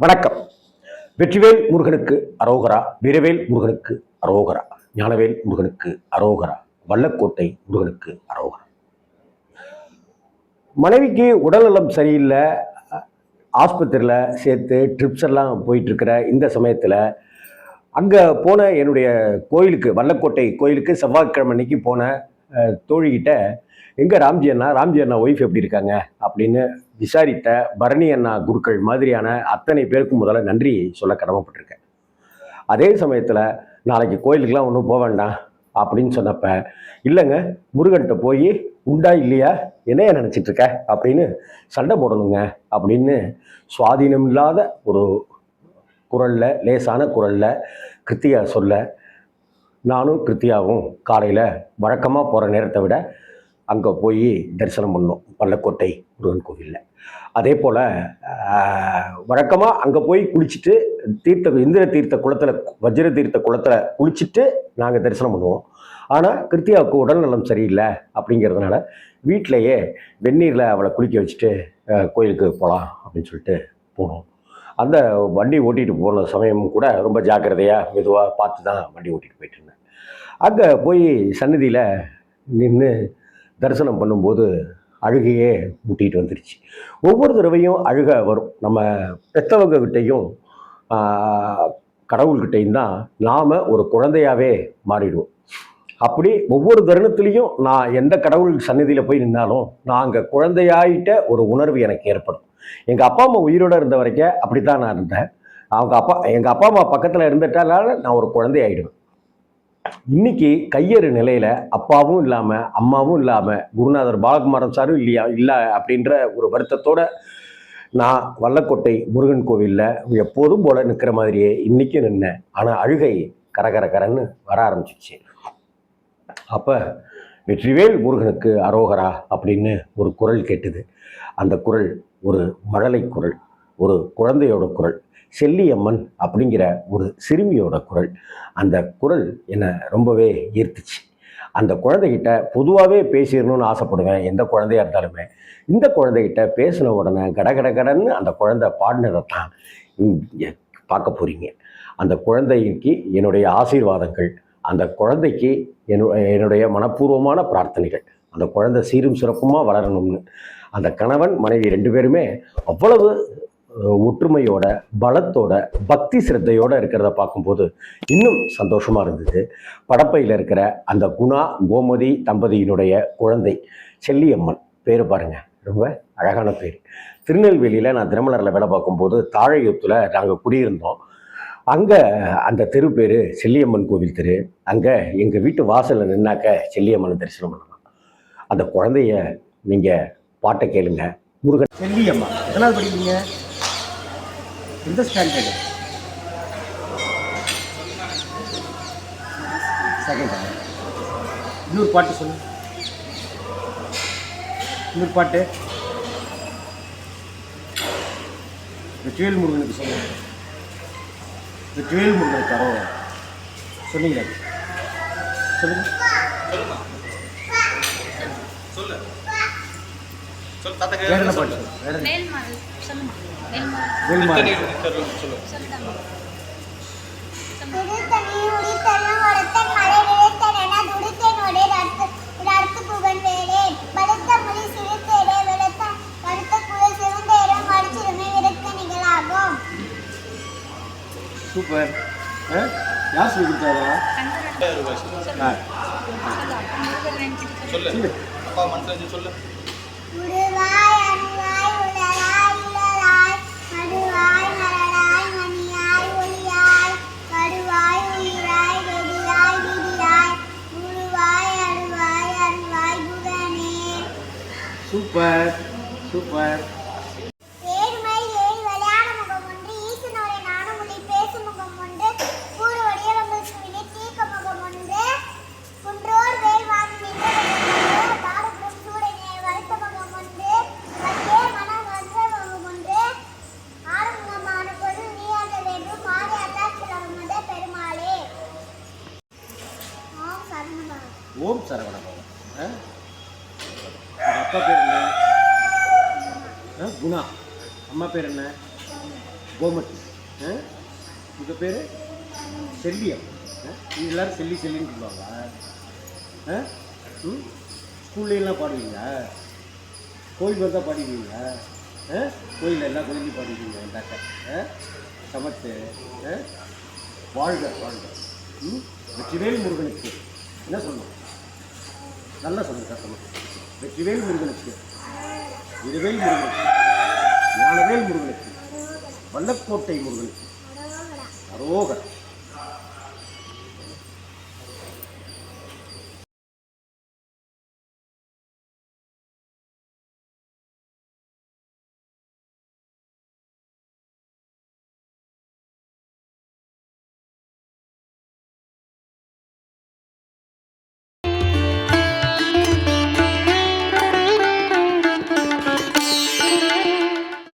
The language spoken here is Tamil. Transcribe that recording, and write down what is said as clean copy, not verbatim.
வணக்கம். வெற்றிவேல் முருகனுக்கு அரோகரா, வீரவேல் முருகனுக்கு அரோகரா, ஞானவேல் முருகனுக்கு அரோகரா, வல்லக்கோட்டை முருகனுக்கு அரோகரா. மனைவிக்கு உடல்நலம் சரியில்லை, ஆஸ்பத்திரியில் சேர்த்து ட்ரிப்ஸ் எல்லாம் போயிட்டு இருக்கிற இந்த சமயத்தில் அங்கே போன என்னுடைய கோயிலுக்கு, வல்லக்கோட்டை கோயிலுக்கு செவ்வாய்க்கிழமை அன்னைக்கு போன தோழிகிட்ட, எங்கே ராம்ஜி அண்ணா ஒய்ஃப் எப்படி இருக்காங்க அப்படின்னு விசாரித்த பரணி அண்ணா குருக்கள் மாதிரியான அத்தனை பேருக்கு முதல்ல நன்றி சொல்ல கடமைப்பட்டிருக்கேன். அதே சமயத்தில் நாளைக்கு கோயிலுக்கெலாம் ஒன்றும் போக வேண்டாம் அப்படின்னு சொன்னப்ப, இல்லைங்க முருகன்கிட்ட போய் உண்டா இல்லையா என்னைய நினச்சிட்டு இருக்க அப்படின்னு சண்டை போடணுங்க அப்படின்னு சுவாதீனம் இல்லாத ஒரு குரலில், லேசான குரலில் கிருத்தியா சொல்ல, நானும் கிருத்தியாவும் காலையில் வழக்கமாக போகிற நேரத்தை விட அங்கே போய் தரிசனம் பண்ணோம் வல்லக்கோட்டை முருகன் கோவிலில். அதே போல் வழக்கமாக அங்கே போய் குளிச்சுட்டு இந்திர தீர்த்த குளத்தில், வஜ்ர தீர்த்த குளத்தில் குளிச்சுட்டு நாங்கள் தரிசனம் பண்ணுவோம். ஆனால் கிருத்தியாவுக்கு உடல்நலம் சரியில்லை அப்படிங்கிறதுனால வீட்டிலையே வெந்நீரில் அவளை குளிக்க வச்சுட்டு கோயிலுக்கு போகலாம் அப்படின்னு சொல்லிட்டு போனோம். அந்த வண்டி ஓட்டிகிட்டு போன சமயம் கூட ரொம்ப ஜாக்கிரதையாக மெதுவாக பார்த்து தான் வண்டி ஓட்டிகிட்டு போயிட்டு இருந்தேன். அங்கே போய் சன்னதியில் நின்று தரிசனம் பண்ணும்போது அழுகையே முட்டிகிட்டு வந்துருச்சு. ஒவ்வொரு தடவையும் அழுக வரும். நம்ம பெற்றவங்ககிட்டையும் கடவுள்கிட்டையும் தான் நாம் ஒரு குழந்தையாகவே மாறிடுவோம். அப்படி ஒவ்வொரு தருணத்துலேயும் நான் எந்த கடவுள் சன்னதியில் போய் நின்னாலும் நான் அங்கே குழந்தையாயிட்ட ஒரு உணர்வு எனக்கு ஏற்படும். எங்கள் அப்பா அம்மா உயிரோடு இருந்த வரைக்கும் அப்படி தான் நான் இருந்தேன். எங்கள் அப்பா அம்மா பக்கத்தில் இருந்துட்டால நான் ஒரு குழந்தையாயிடுவேன். இன்னைக்கு கையறு நிலையில் அப்பாவும் இல்லாமல் அம்மாவும் இல்லாமல் குருநாதர் பாலகுமாரன் சாரும் இல்லை அப்படின்ற ஒரு வருத்தத்தோடு நான் வல்லக்கோட்டை முருகன் கோவிலில் எப்போதும் போல் நிற்கிற மாதிரியே இன்றைக்கும் நின்னேன். ஆனால் அழுகை கரகரன்னு வர ஆரம்பிச்சிச்சு. அப்போ வெற்றிவேல் முருகனுக்கு அரோகரா அப்படின்னு ஒரு குரல் கேட்டுது. அந்த குரல் ஒரு மழலை குரல், ஒரு குழந்தையோட குரல், செல்லியம்மன் அப்படிங்கிற ஒரு சிறுமியோட குரல். அந்த குரல் என்னை ரொம்பவே ஈர்த்துச்சு. அந்த குழந்தைகிட்ட பொதுவாகவே பேசிடணும்னு ஆசைப்படுவேன், எந்த குழந்தையாக இருந்தாலுமே. இந்த குழந்தைகிட்ட பேசின உடனே கடன்னு அந்த குழந்தை பாடினதை தான் பார்க்க போகிறீங்க. அந்த குழந்தைக்கு என்னுடைய ஆசீர்வாதங்கள், அந்த குழந்தைக்கு என்னுடைய மனப்பூர்வமான பிரார்த்தனைகள். அந்த குழந்தை சீரும் சிறப்புமாக வளரணும்னு. அந்த கணவன் மனைவி 2 பேருமே அவ்வளவு ஒற்றுமையோட, பலத்தோட, பக்தி சிரத்தையோடு இருக்கிறத பார்க்கும்போது இன்னும் சந்தோஷமாக இருந்தது. படப்பையில் இருக்கிற அந்த குணா கோமதி தம்பதியினுடைய குழந்தை செல்லியம்மன் பேர் பாருங்க, ரொம்ப அழகான பேர். திருநெல்வேலியில் நான் திருமலரில் வேலை பார்க்கும்போது தாழையூத்தில் நாங்கள் குடியிருந்தோம். அங்கே அந்த தெரு பேர் செல்லியம்மன் கோவில் தெரு. அங்கே எங்கள் வீட்டு வாசலில் நின்னாக்க செல்லியம்மனை தரிசனம் பண்ணலாம். அந்த குழந்தைய நீங்கள் பாட்டை கேளுங்க. முருகன் செல்லியம்மா எதனால் படிக்கிறீங்க? எந்த ஸ்டாண்டர்டு? செகண்ட். இன்னொரு பாட்டு சொல்லு. இன்னொரு பாட்டு வெற்றிவேல் முருகனுக்கு சொல்லு. வெற்றிவேல் முருகனுக்கு அரோகரா சொன்னீங்களா? சொல்லுங்க. வேற என்ன பாட்டு? வேற சூப்பர். யார் சொல்லி கொடுத்தாரா? சொல்லு. அப்பா மனசுல சொல்லு. Super super. ஓம் சரவண பவன். அப்பா பேர் என்ன? குணா. அம்மா பேர் என்ன? கோமதி. உங்கள் பேர் செல்வியம். இது எல்லோரும் செல்லி செல்லின்னு சொல்லுவாங்க. ஸ்கூல்லையெல்லாம் பாடுவீங்க, கோயில் வந்தால் பாடிடுவீங்க. கோயில் எல்லா கோயிலையும் பாடிடுவீங்க. டாக்டர் சமத்து. வாழ்க வாழ்க. வெற்றிவேல் முருகனுக்கு என்ன சொல்லணும்? நல்லா சொல்லுங்க சத்தமாக. வெற்றிவேல் முருகனுக்கு, இருவேல் முருகனுக்கு, ஞானவேல் முருகனுக்கு, வல்லக்கோட்டை முருகனுக்கு அரோகர்.